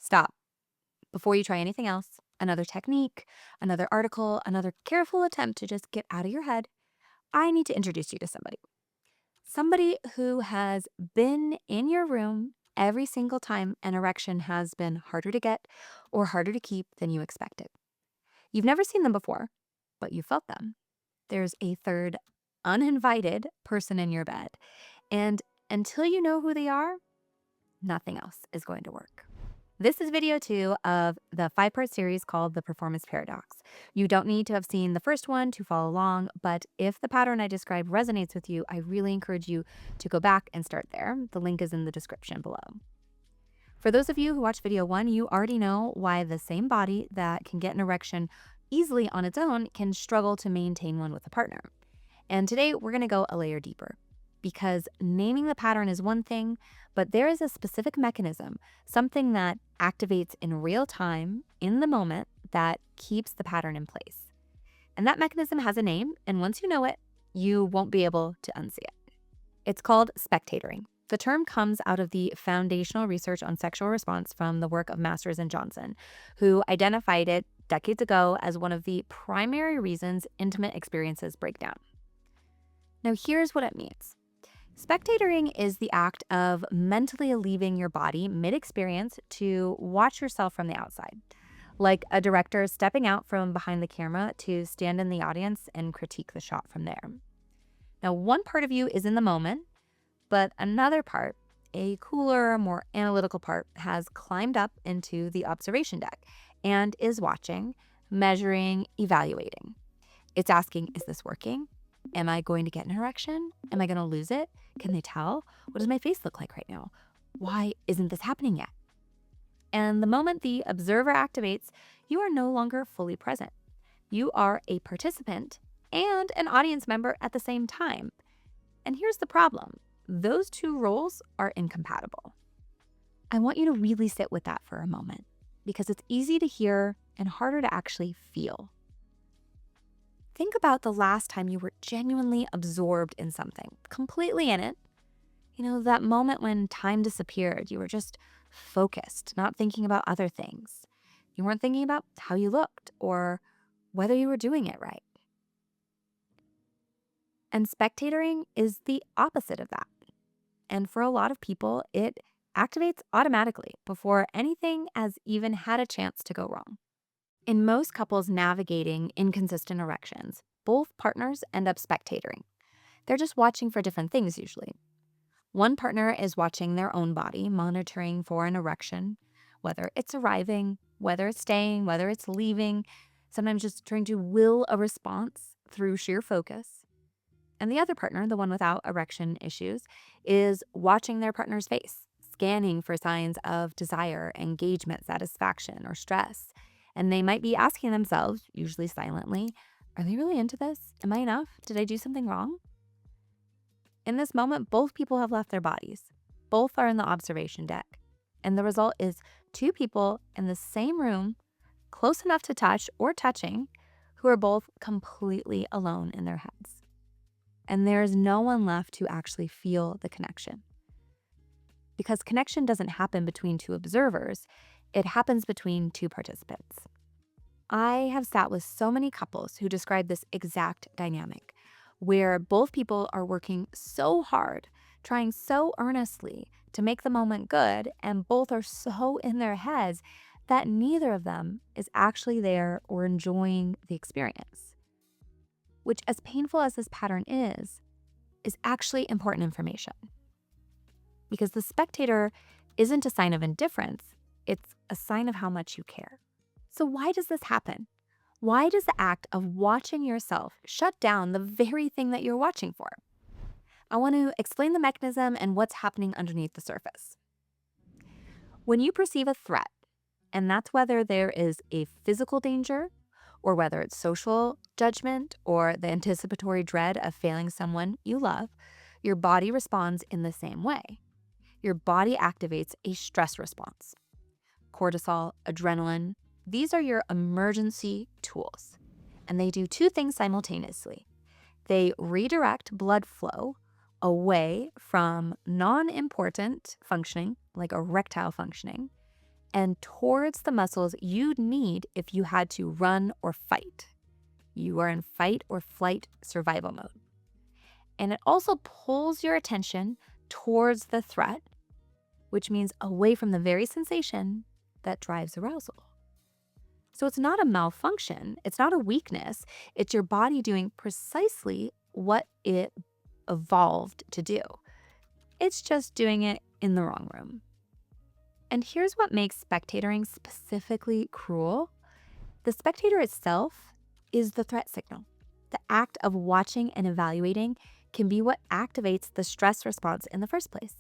Stop before you try anything else. Another technique, another article, another careful attempt to just get out of your head. I need to introduce you to somebody. Somebody who has been in your room every single time an erection has been harder to get or harder to keep than you expected. You've never seen them before, but you felt them. There's a third uninvited person in your bed. And until you know who they are, nothing else is going to work. This is video 2 of the 5-part series called The Performance Paradox. You don't need to have seen the first one to follow along, but if the pattern I described resonates with you, I really encourage you to go back and start there. The link is in the description below. For those of you who watched video 1, you already know why the same body that can get an erection easily on its own can struggle to maintain one with a partner. And today we're going to go a layer deeper, because naming the pattern is one thing, but there is a specific mechanism, something that activates in real time, in the moment, that keeps the pattern in place. And that mechanism has a name, and once you know it, you won't be able to unsee it. It's called spectatoring. The term comes out of the foundational research on sexual response from the work of Masters and Johnson, who identified it decades ago as one of the primary reasons intimate experiences break down. Now, here's what it means. Spectatoring is the act of mentally leaving your body mid-experience to watch yourself from the outside, like a director stepping out from behind the camera to stand in the audience and critique the shot from there. Now, one part of you is in the moment, but another part, a cooler, more analytical part, has climbed up into the observation deck and is watching, measuring, evaluating. It's asking, is this working? Am I going to get an erection? Am I going to lose it? Can they tell? What does my face look like right now? Why isn't this happening yet? And the moment the observer activates, you are no longer fully present. You are a participant and an audience member at the same time. And here's the problem. Those two roles are incompatible. I want you to really sit with that for a moment, because it's easy to hear and harder to actually feel. Think about the last time you were genuinely absorbed in something, completely in it. You know, that moment when time disappeared, you were just focused, not thinking about other things. You weren't thinking about how you looked or whether you were doing it right. And spectatoring is the opposite of that. And for a lot of people, it activates automatically before anything has even had a chance to go wrong. In most couples navigating inconsistent erections, both partners end up spectatoring. They're just watching for different things usually. One partner is watching their own body, monitoring for an erection, whether it's arriving, whether it's staying, whether it's leaving, sometimes just trying to will a response through sheer focus. And the other partner, the one without erection issues, is watching their partner's face, scanning for signs of desire, engagement, satisfaction, or stress. And they might be asking themselves, usually silently, are they really into this? Am I enough? Did I do something wrong? In this moment, both people have left their bodies. Both are in the observation deck. And the result is two people in the same room, close enough to touch or touching, who are both completely alone in their heads. And there's no one left to actually feel the connection. Because connection doesn't happen between two observers, it happens between two participants. I have sat with so many couples who describe this exact dynamic, where both people are working so hard, trying so earnestly to make the moment good, and both are so in their heads that neither of them is actually there or enjoying the experience. Which, as painful as this pattern is actually important information. Because the spectator isn't a sign of indifference, it's a sign of how much you care. So why does this happen? Why does the act of watching yourself shut down the very thing that you're watching for? I want to explain the mechanism and what's happening underneath the surface. When you perceive a threat, and that's whether there is a physical danger, or whether it's social judgment or the anticipatory dread of failing someone you love, your body responds in the same way. Your body activates a stress response. Cortisol, adrenaline, these are your emergency tools. And they do two things simultaneously. They redirect blood flow away from non-important functioning, like erectile functioning, and towards the muscles you'd need if you had to run or fight. You are in fight or flight survival mode. And it also pulls your attention towards the threat, which means away from the very sensation that drives arousal. So it's not a malfunction, it's not a weakness, it's your body doing precisely what it evolved to do. It's just doing it in the wrong room. And here's what makes spectatoring specifically cruel. The spectator itself is the threat signal. The act of watching and evaluating can be what activates the stress response in the first place.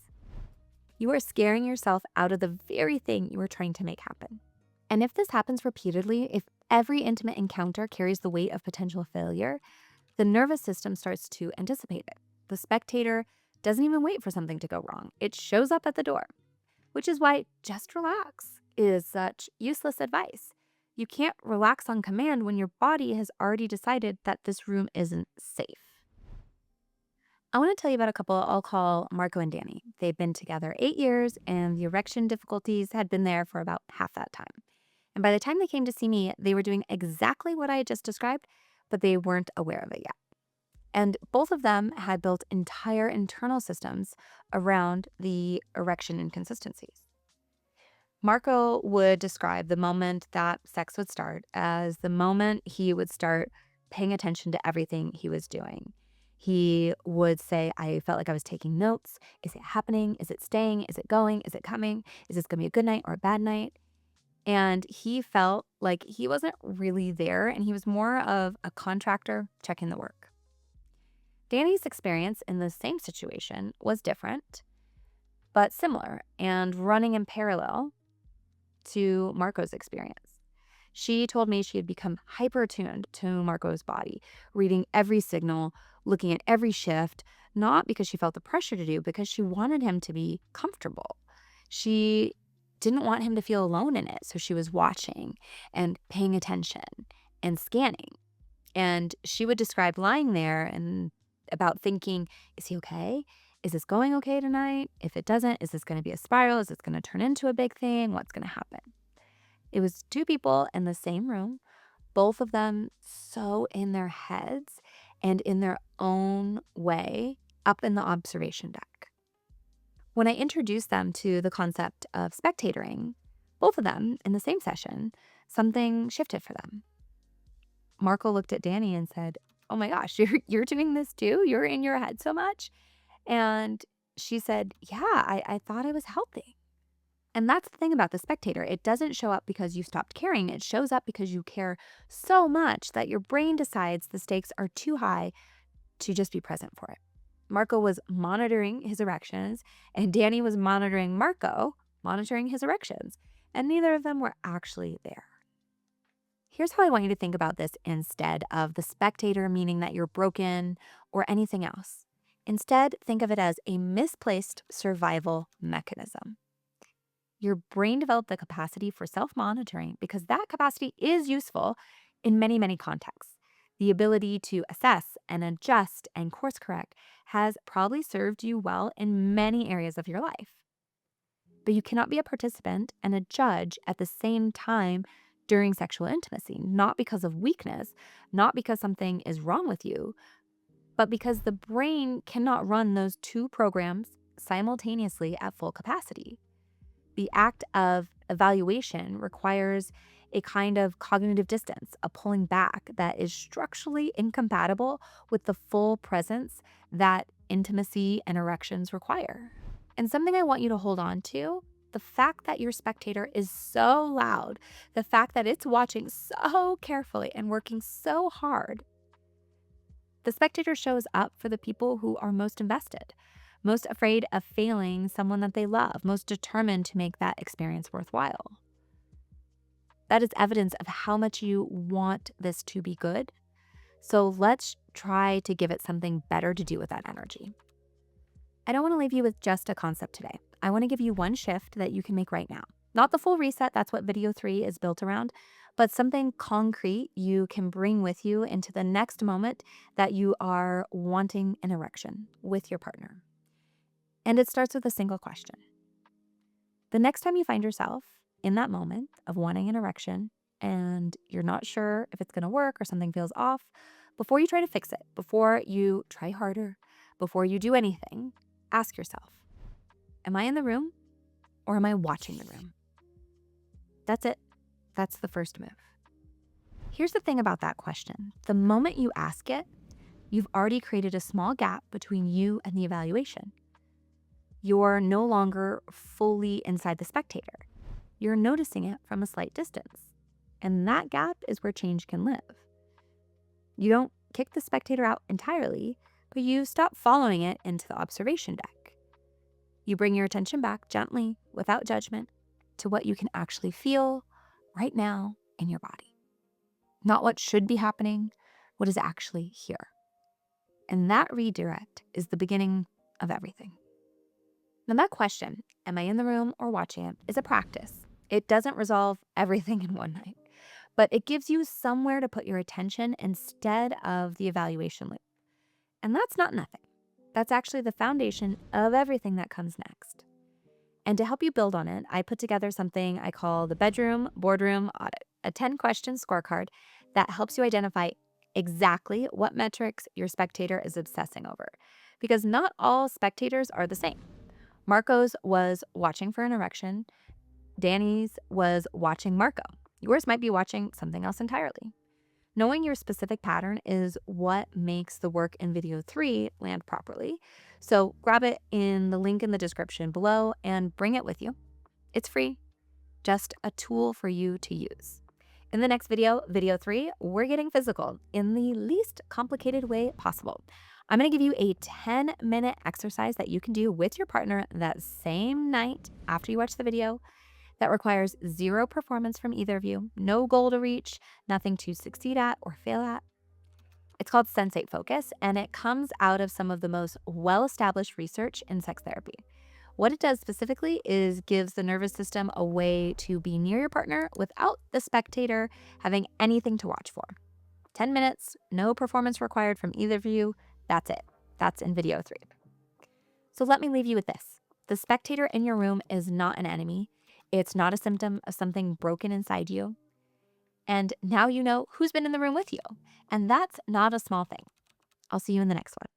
You are scaring yourself out of the very thing you are trying to make happen. And if this happens repeatedly, if every intimate encounter carries the weight of potential failure, the nervous system starts to anticipate it. The spectator doesn't even wait for something to go wrong. It shows up at the door, which is why just relax is such useless advice. You can't relax on command when your body has already decided that this room isn't safe. I want to tell you about a couple I'll call Marco and Danny. They've been together 8 years, and the erection difficulties had been there for about half that time. And by the time they came to see me, they were doing exactly what I had just described, but they weren't aware of it yet. And both of them had built entire internal systems around the erection inconsistencies. Marco would describe the moment that sex would start as the moment he would start paying attention to everything he was doing. He would say, I felt like I was taking notes. Is it happening? Is it staying? Is it going? Is it coming? Is this going to be a good night or a bad night? And he felt like he wasn't really there, and he was more of a contractor checking the work. Danny's experience in the same situation was different, but similar and running in parallel to Marco's experience. She told me she had become hyper tuned to Marco's body, reading every signal, looking at every shift, not because she felt the pressure to do, because she wanted him to be comfortable. She didn't want him to feel alone in it, so she was watching and paying attention and scanning. And she would describe lying there and about thinking, is he okay? Is this going okay tonight? If it doesn't, is this going to be a spiral? Is this going to turn into a big thing? What's going to happen? It was two people in the same room, both of them so in their heads and in their own way up in the observation deck. When I introduced them to the concept of spectatoring, both of them in the same session, something shifted for them. Marco looked at Danny and said, oh my gosh, you're doing this too? You're in your head so much? And she said, yeah, I thought I was helping. And that's the thing about the spectator. It doesn't show up because you stopped caring. It shows up because you care so much that your brain decides the stakes are too high to just be present for it. Marco was monitoring his erections, and Danny was monitoring Marco, monitoring his erections, and neither of them were actually there. Here's how I want you to think about this instead of the spectator meaning that you're broken or anything else. Instead, think of it as a misplaced survival mechanism. Your brain developed the capacity for self-monitoring because that capacity is useful in many, many contexts. The ability to assess and adjust and course correct has probably served you well in many areas of your life. But you cannot be a participant and a judge at the same time during sexual intimacy, not because of weakness, not because something is wrong with you, but because the brain cannot run those two programs simultaneously at full capacity. The act of evaluation requires a kind of cognitive distance, a pulling back that is structurally incompatible with the full presence that intimacy and erections require. And something I want you to hold on to, the fact that your spectator is so loud, the fact that it's watching so carefully and working so hard, the spectator shows up for the people who are most invested, most afraid of failing someone that they love, most determined to make that experience worthwhile. That is evidence of how much you want this to be good. So let's try to give it something better to do with that energy. I don't want to leave you with just a concept today. I want to give you one shift that you can make right now. Not the full reset, that's what video 3 is built around, but something concrete you can bring with you into the next moment that you are wanting an erection with your partner. And it starts with a single question. The next time you find yourself in that moment of wanting an erection and you're not sure if it's going to work or something feels off, before you try to fix it, before you try harder, before you do anything, ask yourself, am I in the room or am I watching the room? That's it. That's the first move. Here's the thing about that question. The moment you ask it, you've already created a small gap between you and the evaluation. You're no longer fully inside the spectator. You're noticing it from a slight distance. And that gap is where change can live. You don't kick the spectator out entirely, but you stop following it into the observation deck. You bring your attention back gently, without judgment, to what you can actually feel right now in your body. Not what should be happening, what is actually here. And that redirect is the beginning of everything. Now that question, am I in the room or watching it, is a practice. It doesn't resolve everything in one night, but it gives you somewhere to put your attention instead of the evaluation loop. And that's not nothing. That's actually the foundation of everything that comes next. And to help you build on it, I put together something I call the Bedroom Boardroom Audit, a 10-question scorecard that helps you identify exactly what metrics your spectator is obsessing over. Because not all spectators are the same. Marco's was watching for an erection. Danny's was watching Marco. Yours might be watching something else entirely. Knowing your specific pattern is what makes the work in video 3 land properly. So grab it in the link in the description below and bring it with you. It's free, just a tool for you to use. In the next video, video 3, we're getting physical in the least complicated way possible. I'm going to give you a 10-minute exercise that you can do with your partner that same night after you watch the video that requires zero performance from either of you, no goal to reach, nothing to succeed at or fail at. It's called Sensate Focus, and it comes out of some of the most well-established research in sex therapy. What it does specifically is gives the nervous system a way to be near your partner without the spectator having anything to watch for. 10 minutes, no performance required from either of you. That's it. That's in video 3. So let me leave you with this. The spectator in your room is not an enemy. It's not a symptom of something broken inside you. And now you know who's been in the room with you. And that's not a small thing. I'll see you in the next one.